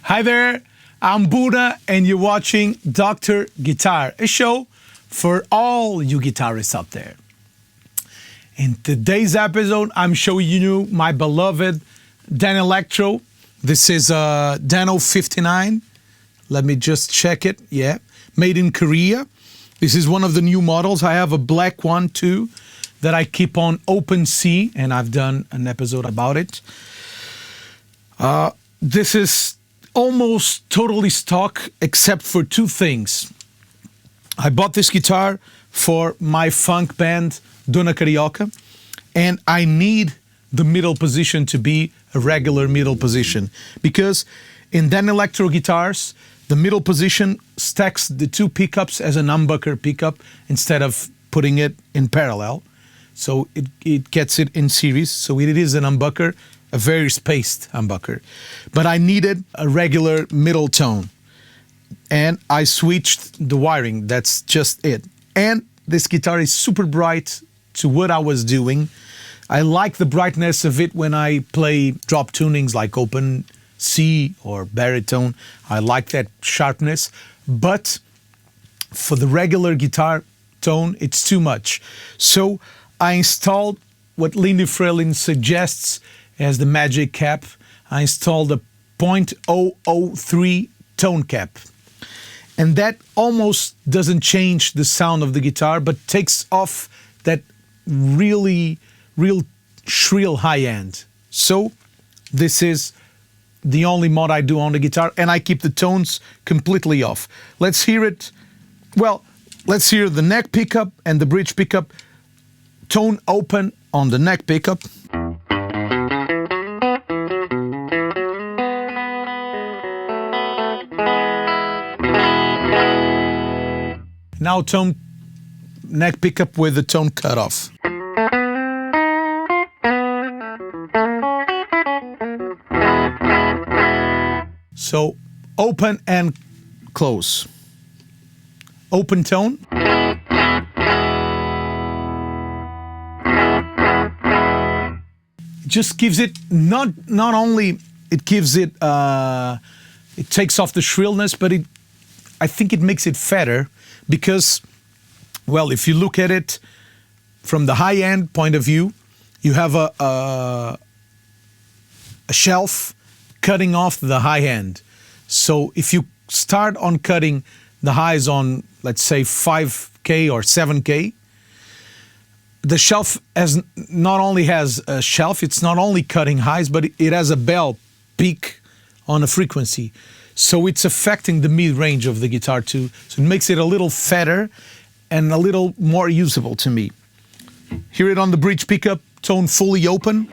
Hi there, I'm Budda and you're watching Dr. Guitar, a show for all you guitarists out there. In today's episode, I'm showing you my beloved Danelectro. This is a Dano 59. Let me just check it. Yeah, made in Korea. This is one of the new models. I have a black one too that I keep on open sea, and I've done an episode about it. This is almost totally stock except for two things. I bought this guitar for my funk band Dona Carioca, and I need the middle position to be a regular middle position because in Danelectro guitars the middle position stacks the two pickups as an humbucker pickup instead of putting it in parallel, so it gets it in series, so it is an humbucker, a very spaced humbucker. But I needed a regular middle tone, and I switched the wiring. That's just it. And this guitar is super bright to what I was doing. I like the brightness of it when I play drop tunings like open C or baritone. I like that sharpness, but for the regular guitar tone, it's too much. So I installed what Lindy Frelin suggests as the magic cap. I installed a 0.003 tone cap. And that almost doesn't change the sound of the guitar, but takes off that real shrill high end. So this is the only mod I do on the guitar, and I keep the tones completely off. Let's hear it. Well, let's hear the neck pickup and the bridge pickup. Tone open on the neck pickup. Now tone neck pickup with the tone cut off. So open and close. Open tone. Just gives it not only it gives it it takes off the shrillness, but I think it makes it fatter. Because, well, if you look at it from the high-end point of view, you have a shelf cutting off the high end. So if you start on cutting the highs on, let's say, 5K or 7K, the shelf not only has a shelf, it's not only cutting highs, but it has a bell peak on a frequency. So it's affecting the mid-range of the guitar too. So it makes it a little fatter and a little more usable to me. Hear it on the bridge pickup, tone fully open.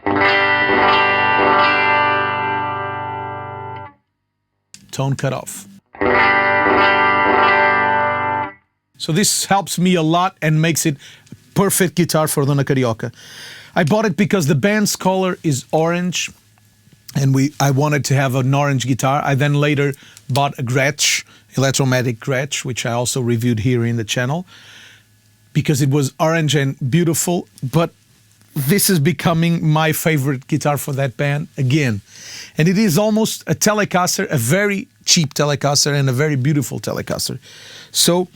Tone cut off. So this helps me a lot and makes it a perfect guitar for Dona Carioca. I bought it because the band's color is orange, and I wanted to have an orange guitar. I then later bought a Gretsch, Electromatic Gretsch, which I also reviewed here in the channel, because it was orange and beautiful. But this is becoming my favorite guitar for that band again. And it is almost a Telecaster, a very cheap Telecaster and a very beautiful Telecaster. So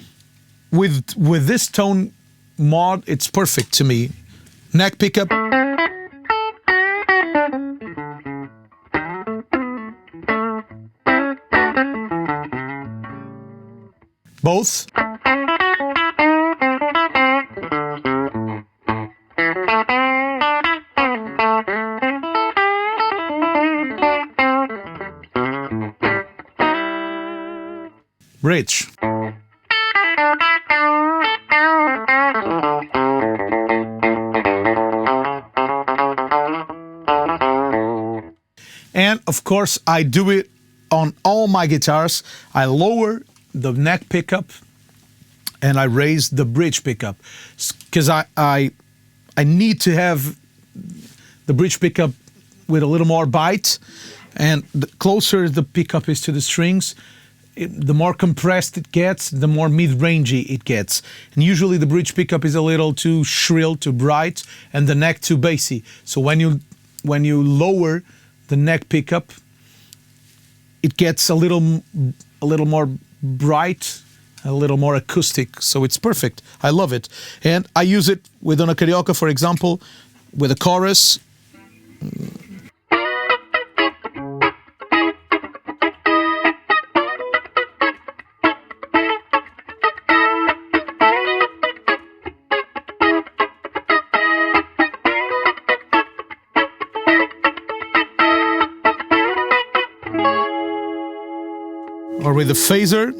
with this tone mod, it's perfect to me. Neck pickup. both. Bridge. And of course, I do it on all my guitars. I lower the neck pickup and I raise the bridge pickup because I need to have the bridge pickup with a little more bite, and the closer the pickup is to the strings, the more compressed it gets, the more mid-rangey it gets. And usually the bridge pickup is a little too shrill, too bright, and the neck too bassy. So when you lower the neck pickup, it gets a little more bright, a little more acoustic. So it's perfect. I love it. And I use it with Dona Carioca, for example, with a chorus. Or with a phaser.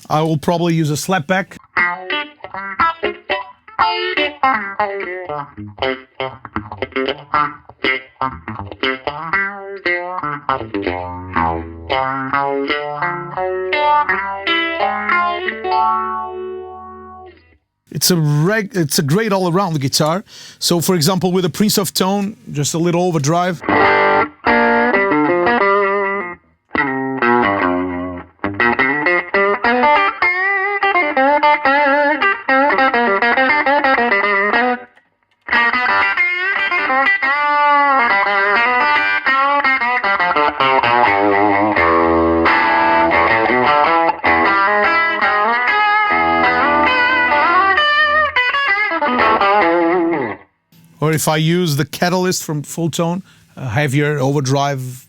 I will probably use a slapback. It's a great all-around guitar. So, for example, with a Prince of Tone, just a little overdrive. Or if I use the Catalyst from Full Tone, a heavier overdrive.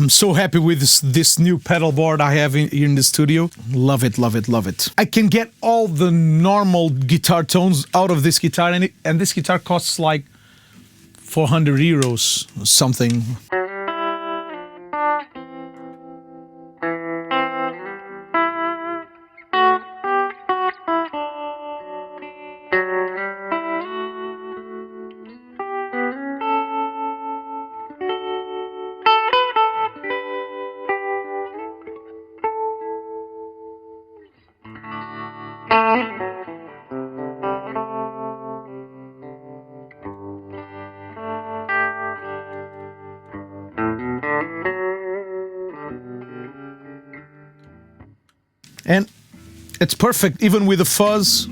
I'm so happy with this new pedal board I have here in the studio. Love it, love it, love it. I can get all the normal guitar tones out of this guitar, and this guitar costs like 400 euros or something. And it's perfect, even with the fuzz.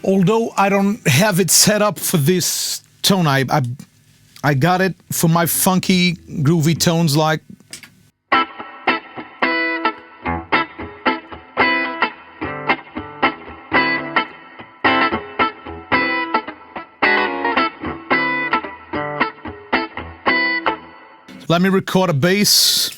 Although I don't have it set up for this tone, I got it for my funky, groovy tones like. Let me record a bass.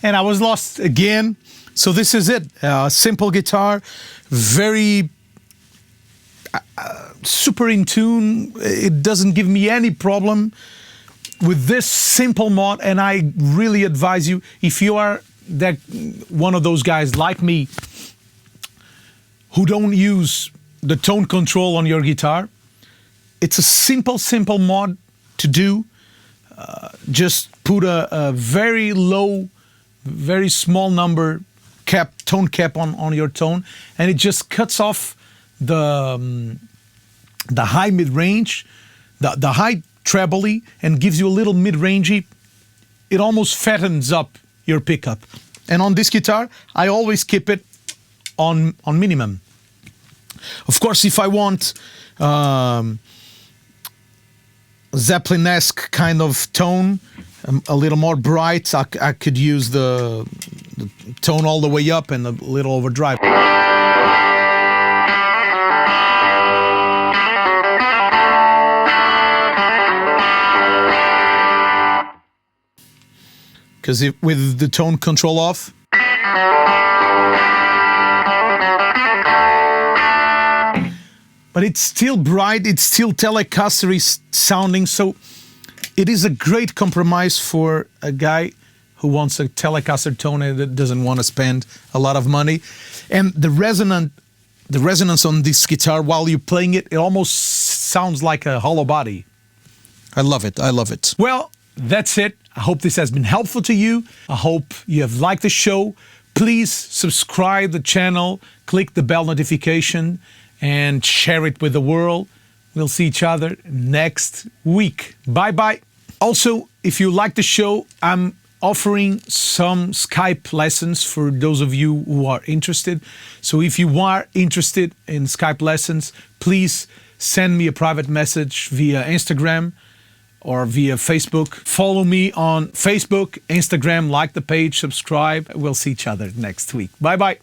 And I was lost again. So this is it. Simple guitar, very super in tune. It doesn't give me any problem with this simple mod. And I really advise you, if you are that one of those guys like me who don't use the tone control on your guitar, it's a simple mod to do. Just put a very low, very small number tone cap on your tone, and it just cuts off the high mid range, the high trebly, and gives you a little mid rangey. It almost fattens up your pickup. And on this guitar, I always keep it on minimum. Of course, if I want Zeppelin-esque kind of tone, a little more bright, I could use the tone all the way up and a little overdrive. because with the tone control off, but it's still bright, it's still Telecaster sounding, so it is a great compromise for a guy who wants a Telecaster tone and that doesn't want to spend a lot of money. And the resonance on this guitar while you're playing it, it almost sounds like a hollow body. I love it, I love it. Well, that's it. I hope this has been helpful to you. I hope you have liked the show. Please subscribe the channel, click the bell notification, and share it with the world. We'll see each other next week. Bye-bye. Also, if you like the show, I'm offering some Skype lessons for those of you who are interested. So if you are interested in Skype lessons, please send me a private message via Instagram or via Facebook. Follow me on Facebook, Instagram, like the page, subscribe. We'll see each other next week. Bye-bye.